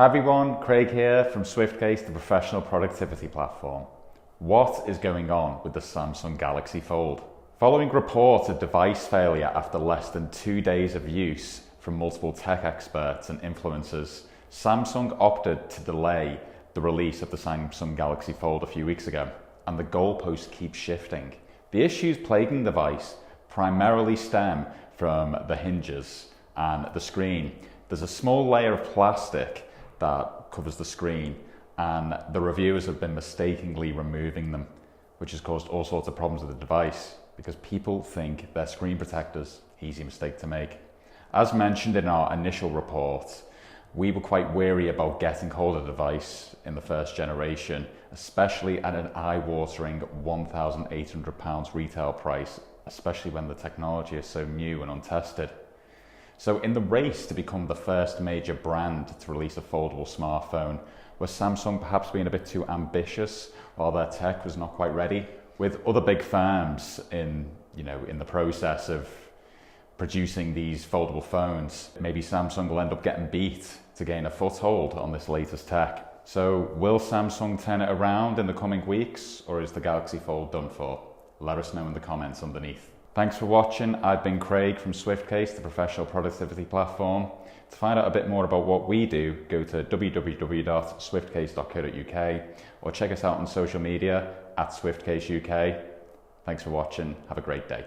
Hi everyone, Craig here from SwiftCase, the professional productivity platform. What is going on with the Samsung Galaxy Fold? Following reports of device failure after less than 2 days of use from multiple tech experts and influencers, Samsung opted to delay the release of the Samsung Galaxy Fold a few weeks ago, and the goalposts keep shifting. The issues plaguing the device primarily stem from the hinges and the screen. There's a small layer of plastic that covers the screen, and the reviewers have been mistakenly removing them, which has caused all sorts of problems with the device because people think they're screen protectors. Easy mistake to make. As mentioned in our initial report, we were quite wary about getting hold of the device in the first generation, especially at an eye-watering £1,800 retail price, especially when the technology is so new and untested. So in the race to become the first major brand to release a foldable smartphone, was Samsung perhaps being a bit too ambitious while their tech was not quite ready? With other big firms in the process of producing these foldable phones, maybe Samsung will end up getting beat to gain a foothold on this latest tech. So will Samsung turn it around in the coming weeks, or is the Galaxy Fold done for? Let us know in the comments underneath. Thanks for watching. I've been Craig from SwiftCase, the professional productivity platform. To find out a bit more about what we do, go to www.swiftcase.co.uk or check us out on social media at SwiftCaseUK. Thanks for watching. Have a great day.